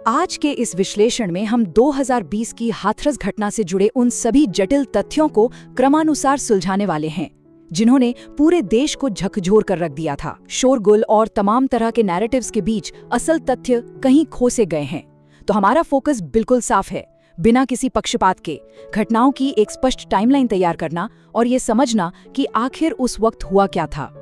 आज के इस विश्लेषण में हम 2020 की हाथरस घटना से जुड़े उन सभी जटिल तथ्यों को क्रमानुसार सुलझाने वाले हैं जिन्होंने पूरे देश को झकझोर कर रख दिया था। शोरगुल और तमाम तरह के नैरेटिव्स के बीच असल तथ्य कहीं खोसे गए हैं। तो हमारा फोकस बिल्कुल साफ है, बिना किसी पक्षपात के घटनाओं की एक स्पष्ट टाइमलाइन तैयार करना और ये समझना कि आखिर उस वक्त हुआ क्या था।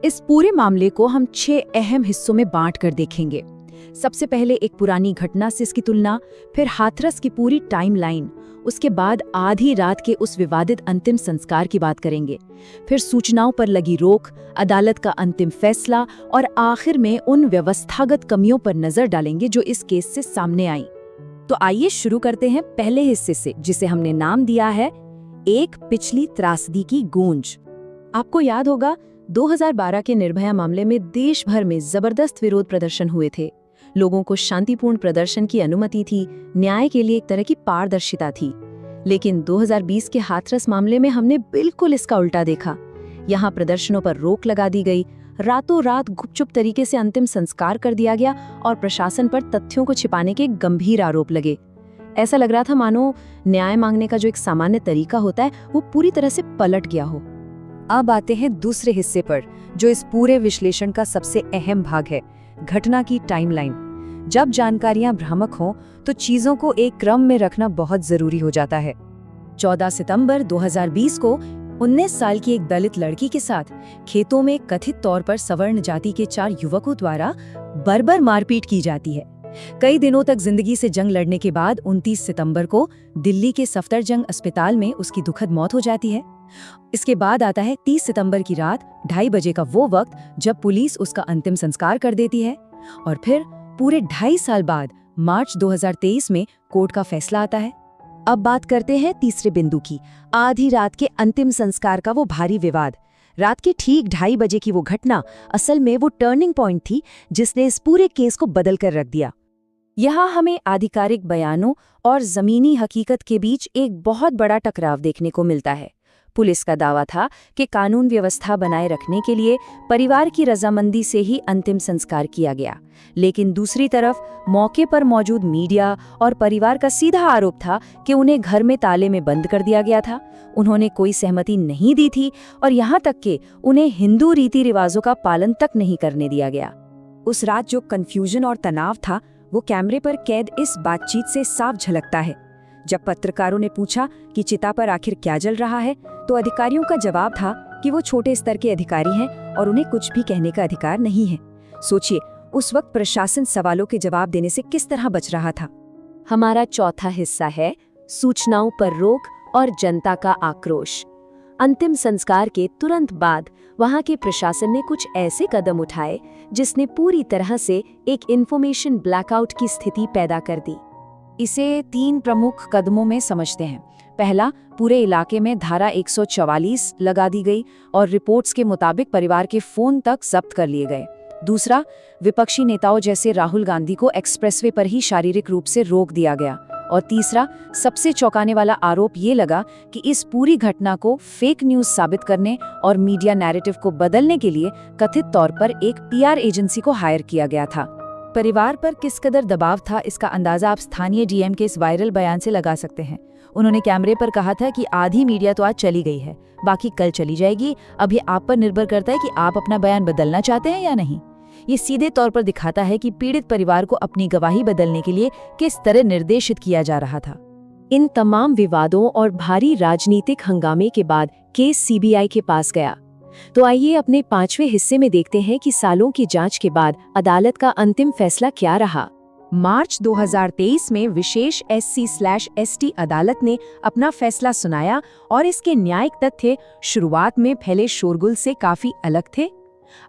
इस पूरे मामले को हम 6 अहम हिस्सों में बांट कर देखेंगे। सबसे पहले एक पुरानी घटना से इसकी तुलना, फिर हाथरस की पूरी टाइमलाइन, उसके बाद आधी रात के उस विवादित अंतिम संस्कार की बात करेंगे, फिर सूचनाओं पर लगी रोक, अदालत का अंतिम फैसला और आखिर में उन व्यवस्थागत कमियों पर नजर डालेंगे जो इस केस से सामने आई। तो आइए शुरू करते हैं पहले हिस्से से, जिसे हमने नाम दिया है एक पिछली त्रासदी की गूंज। आपको याद होगा 2012 के निर्भया मामले में देश भर में जबरदस्त विरोध प्रदर्शन हुए थे। लोगों को शांतिपूर्ण प्रदर्शन की अनुमति थी, न्याय के लिए एक तरह की पारदर्शिता थी। लेकिन 2020 के हाथरस मामले में हमने बिल्कुल इसका उल्टा देखा। यहाँ प्रदर्शनों पर रोक लगा दी गई, रातों रात गुपचुप तरीके से अंतिम संस्कार कर दिया गया और प्रशासन पर तथ्यों को छिपाने के गंभीर आरोप लगे। ऐसा लग रहा था मानो न्याय मांगने का जो एक सामान्य तरीका होता है वो पूरी तरह से पलट गया हो। अब आते हैं दूसरे हिस्से पर, जो इस पूरे विश्लेषण का सबसे अहम भाग है, घटना की टाइमलाइन। जब जानकारियां भ्रामक हों तो चीजों को एक क्रम में रखना बहुत जरूरी हो जाता है। 14 सितंबर 2020 को 19 साल की एक दलित लड़की के साथ खेतों में कथित तौर पर सवर्ण जाति के 4 युवकों द्वारा बर्बर मारपीट की जाती है। कई दिनों तक जिंदगी से जंग लड़ने के बाद 29 सितंबर को दिल्ली के सफदरजंग अस्पताल में उसकी दुखद मौत हो जाती है। इसके बाद आता है 30 सितंबर की रात 2:30 बजे का वो वक्त जब पुलिस उसका अंतिम संस्कार कर देती है। और फिर पूरे 2.5 साल बाद मार्च 2023 में कोर्ट का फैसला आता है। अब बात करते हैं तीसरे बिंदु की, आधी रात के अंतिम संस्कार का वो भारी विवाद। रात के ठीक 2:30 बजे की वो घटना असल में वो टर्निंग पॉइंट थी जिसने इस पूरे केस को बदल कर रख दिया। यहाँ हमें आधिकारिक बयानों और जमीनी हकीकत के बीच एक बहुत बड़ा टकराव देखने को मिलता है। पुलिस का दावा था कि कानून व्यवस्था बनाए रखने के लिए परिवार की रजामंदी से ही अंतिम संस्कार किया गया, लेकिन दूसरी तरफ मौके पर मौजूद मीडिया और परिवार का सीधा आरोप था कि उन्हें घर में ताले में बंद कर दिया गया था, उन्होंने कोई सहमति नहीं दी थी और यहाँ तक कि उन्हें हिंदू रीति रिवाजों का पालन तक नहीं करने दिया गया। उस रात जो कंफ्यूजन और तनाव था वो कैमरे पर कैद इस बातचीत से साफ झलकता है। जब पत्रकारों ने पूछा कि चिता पर आखिर क्या जल रहा है, तो अधिकारियों का जवाब था कि वो छोटे स्तर के अधिकारी हैं और उन्हें कुछ भी कहने का अधिकार नहीं है। सोचिए, उस वक्त प्रशासन सवालों के जवाब देने से किस तरह बच रहा था। हमारा चौथा हिस्सा है सूचनाओं पर रोक और जनता का आक्रोश। अंतिम संस्कार के तुरंत बाद वहां के प्रशासन ने कुछ ऐसे कदम उठाए जिसने पूरी तरह से एक इंफॉर्मेशन ब्लैकआउट की स्थिति पैदा कर दी। इसे 3 प्रमुख कदमों में समझते हैं। पहला, पूरे इलाके में धारा 144 लगा दी गई और रिपोर्ट्स के मुताबिक परिवार के फोन तक जब्त कर लिए गए। दूसरा, विपक्षी नेताओं जैसे राहुल गांधी को एक्सप्रेसवे पर ही शारीरिक रूप से रोक दिया गया। और तीसरा, सबसे चौंकाने वाला आरोप ये लगा कि इस पूरी घटना को फेक न्यूज साबित करने और मीडिया नैरेटिव को बदलने के लिए कथित तौर पर एक PR एजेंसी को हायर किया गया था। परिवार पर किस कदर दबाव था, इसका अंदाजा आप स्थानीय DM के इस वायरल बयान से लगा सकते हैं। उन्होंने कैमरे पर कहा था कि आधी मीडिया तो आज चली गई है, बाकी कल चली जाएगी, अब ये आप पर निर्भर करता है कि आप अपना बयान बदलना चाहते हैं या नहीं। ये सीधे तौर पर दिखाता है कि पीड़ित परिवार को अपनी गवाही बदलने के लिए किस तरह निर्देशित किया जा रहा था। इन तमाम विवादों और भारी राजनीतिक हंगामे के बाद केस CBI के पास गया। तो आइए अपने 5वें हिस्से में देखते हैं कि सालों की जांच के बाद अदालत का अंतिम फैसला क्या रहा। मार्च 2023 में विशेष SC/ST अदालत ने अपना फैसला सुनाया और इसके न्यायिक तथ्य शुरुआत में फैले शोरगुल से काफी अलग थे।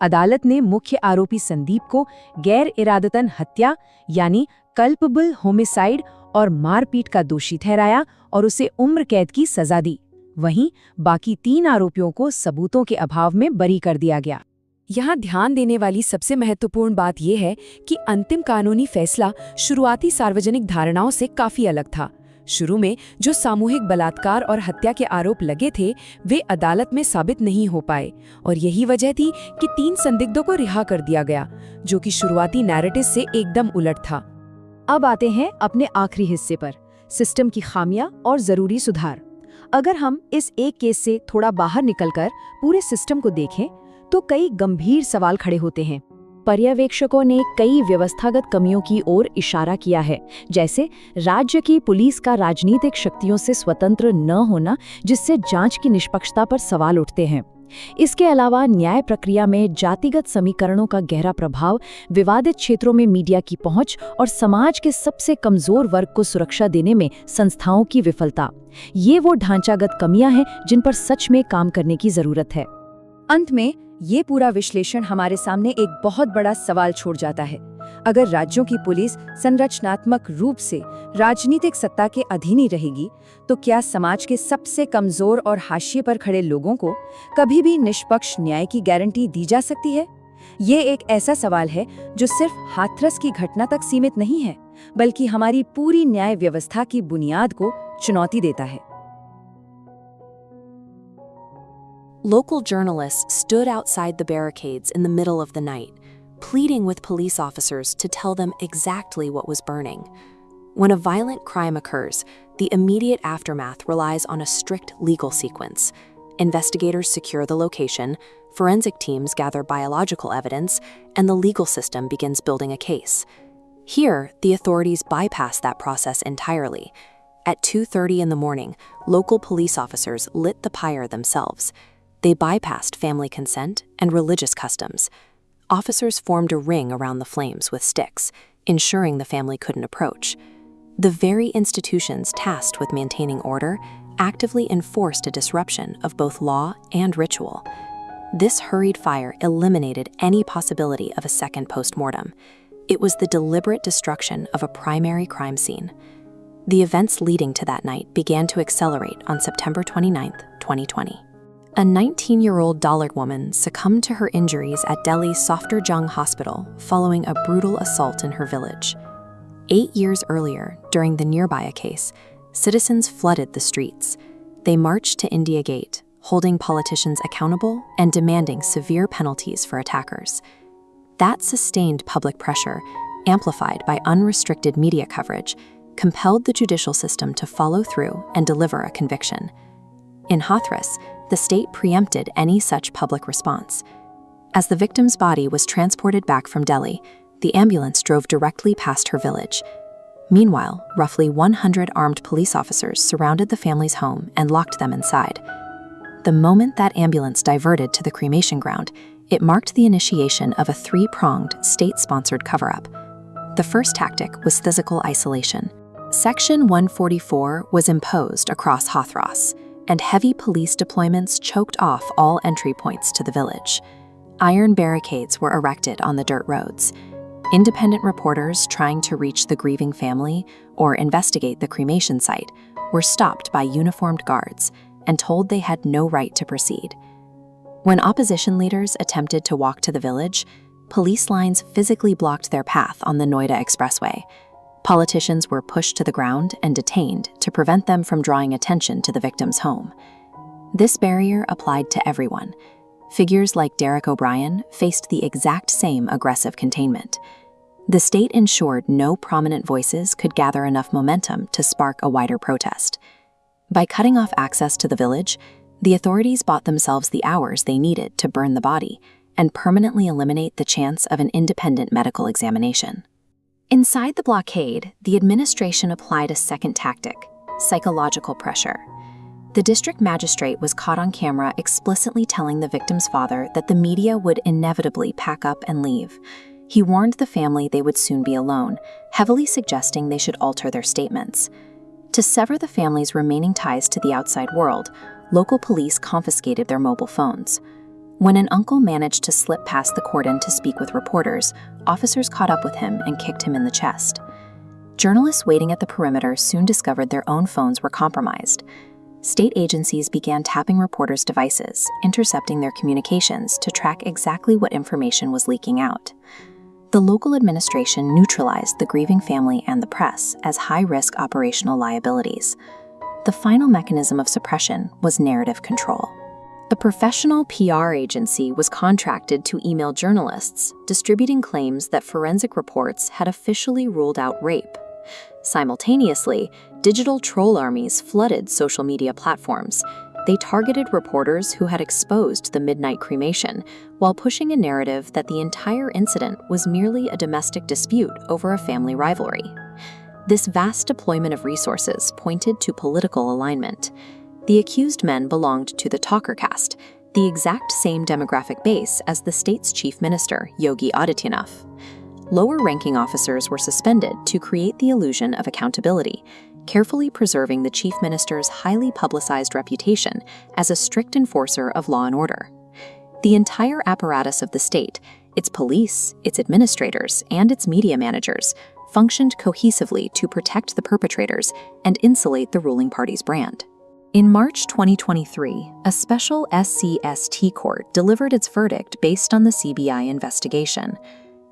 अदालत ने मुख्य आरोपी संदीप को गैर इरादतन हत्या यानी कल्पेबल होमिसाइड और मारपीट का दोषी ठहराया और उसे उम्र कैद की सजा दी। वहीं बाकी 3 आरोपियों को सबूतों के अभाव में बरी कर दिया गया। यहाँ ध्यान देने वाली सबसे महत्वपूर्ण बात यह है कि अंतिम कानूनी फैसला शुरुआती सार्वजनिक धारणाओं से काफी अलग था। शुरू में जो सामूहिक बलात्कार और हत्या के आरोप लगे थे वे अदालत में साबित नहीं हो पाए और यही वजह थी कि 3 संदिग्धों को रिहा कर दिया गया, जो कि शुरुआती नैरेटिव से एकदम उलट था। अब आते हैं अपने आखिरी हिस्से पर, सिस्टम की खामियां और जरूरी सुधार। अगर हम इस एक केस से थोड़ा बाहर निकलकर पूरे सिस्टम को देखें तो कई गंभीर सवाल खड़े होते हैं। पर्यवेक्षकों ने कई व्यवस्थागत कमियों की ओर इशारा किया है, जैसे राज्य की पुलिस का राजनीतिक शक्तियों से स्वतंत्र न होना, जिससे जांच की निष्पक्षता पर सवाल उठते हैं। इसके अलावा न्याय प्रक्रिया में जातिगत समीकरणों का गहरा प्रभाव, विवादित क्षेत्रों में मीडिया की पहुंच और समाज के सबसे कमजोर वर्ग को सुरक्षा देने में संस्थाओं की विफलता, ये वो ढांचागत कमियां हैं जिन पर सच में काम करने की जरूरत है। अंत में ये पूरा विश्लेषण हमारे सामने एक बहुत बड़ा सवाल छोड़ जाता है। अगर राज्यों की पुलिस संरचनात्मक रूप से राजनीतिक सत्ता के अधीन ही रहेगी, तो क्या समाज के सबसे कमजोर और हाशिए पर खड़े लोगों को कभी भी निष्पक्ष न्याय की गारंटी दी जा सकती है? ये एक ऐसा सवाल है जो सिर्फ हाथरस की घटना तक सीमित नहीं है, बल्कि हमारी पूरी न्याय व्यवस्था की बुनियाद को चुनौती देता है। Local journalists stood outside the barricades in the middle of the night, pleading with police officers to tell them exactly what was burning. When a violent crime occurs, the immediate aftermath relies on a strict legal sequence. Investigators secure the location, forensic teams gather biological evidence, and the legal system begins building a case. Here, the authorities bypass that process entirely. At 2:30 in the morning, local police officers lit the pyre themselves. They bypassed family consent and religious customs. Officers formed a ring around the flames with sticks, ensuring the family couldn't approach. The very institutions tasked with maintaining order actively enforced a disruption of both law and ritual. This hurried fire eliminated any possibility of a second post-mortem. It was the deliberate destruction of a primary crime scene. The events leading to that night began to accelerate on September 29, 2020. A 19-year-old Dalit woman succumbed to her injuries at Delhi's Safdarjung Hospital following a brutal assault in her village. 8 years earlier, during the Nirbhaya case, citizens flooded the streets. They marched to India Gate, holding politicians accountable and demanding severe penalties for attackers. That sustained public pressure, amplified by unrestricted media coverage, compelled the judicial system to follow through and deliver a conviction. In Hathras, the state preempted any such public response. As the victim's body was transported back from Delhi, the ambulance drove directly past her village. Meanwhile, roughly 100 armed police officers surrounded the family's home and locked them inside. The moment that ambulance diverted to the cremation ground, it marked the initiation of a three-pronged, state-sponsored cover-up. The first tactic was physical isolation. Section 144 was imposed across Hathras, and heavy police deployments choked off all entry points to the village. Iron barricades were erected on the dirt roads. Independent reporters trying to reach the grieving family or investigate the cremation site were stopped by uniformed guards and told they had no right to proceed. When opposition leaders attempted to walk to the village, police lines physically blocked their path on the Noida Expressway. Politicians were pushed to the ground and detained to prevent them from drawing attention to the victim's home. This barrier applied to everyone. Figures like Derek O'Brien faced the exact same aggressive containment. The state ensured no prominent voices could gather enough momentum to spark a wider protest. By cutting off access to the village, the authorities bought themselves the hours they needed to burn the body and permanently eliminate the chance of an independent medical examination. Inside the blockade, the administration applied a second tactic: psychological pressure. The district magistrate was caught on camera explicitly telling the victim's father that the media would inevitably pack up and leave. He warned the family they would soon be alone, heavily suggesting they should alter their statements. To sever the family's remaining ties to the outside world, local police confiscated their mobile phones. When an uncle managed to slip past the cordon to speak with reporters, officers caught up with him and kicked him in the chest. Journalists waiting at the perimeter soon discovered their own phones were compromised. State agencies began tapping reporters' devices, intercepting their communications to track exactly what information was leaking out. The local administration neutralized the grieving family and the press as high-risk operational liabilities. The final mechanism of suppression was narrative control. A professional PR agency was contracted to email journalists, distributing claims that forensic reports had officially ruled out rape. Simultaneously, digital troll armies flooded social media platforms. They targeted reporters who had exposed the midnight cremation, while pushing a narrative that the entire incident was merely a domestic dispute over a family rivalry. This vast deployment of resources pointed to political alignment. The accused men belonged to the talker caste, the exact same demographic base as the state's chief minister, Yogi Adityanath. Lower-ranking officers were suspended to create the illusion of accountability, carefully preserving the chief minister's highly publicized reputation as a strict enforcer of law and order. The entire apparatus of the state, its police, its administrators, and its media managers, functioned cohesively to protect the perpetrators and insulate the ruling party's brand. In March 2023, a special SCST court delivered its verdict based on the CBI investigation.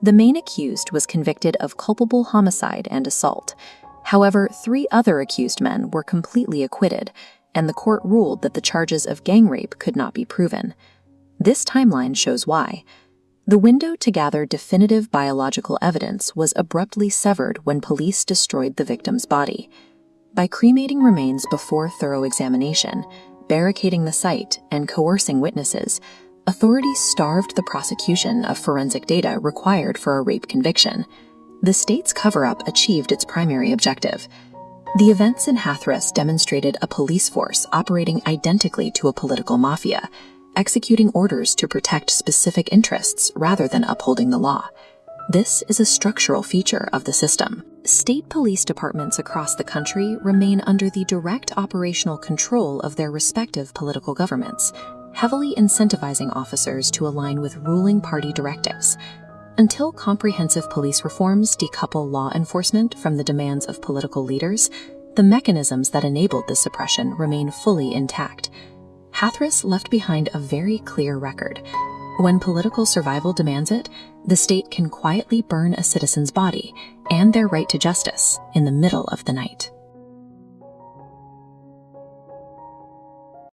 The main accused was convicted of culpable homicide and assault. However, 3 other accused men were completely acquitted, and the court ruled that the charges of gang rape could not be proven. This timeline shows why. The window to gather definitive biological evidence was abruptly severed when police destroyed the victim's body. By cremating remains before thorough examination, barricading the site, and coercing witnesses, authorities starved the prosecution of forensic data required for a rape conviction. The state's cover-up achieved its primary objective. The events in Hathras demonstrated a police force operating identically to a political mafia, executing orders to protect specific interests rather than upholding the law. This is a structural feature of the system. State police departments across the country remain under the direct operational control of their respective political governments, heavily incentivizing officers to align with ruling party directives. Until comprehensive police reforms decouple law enforcement from the demands of political leaders, the mechanisms that enabled this suppression remain fully intact. Hathras left behind a very clear record. When political survival demands it, the state can quietly burn a citizen's body and their right to justice in the middle of the night.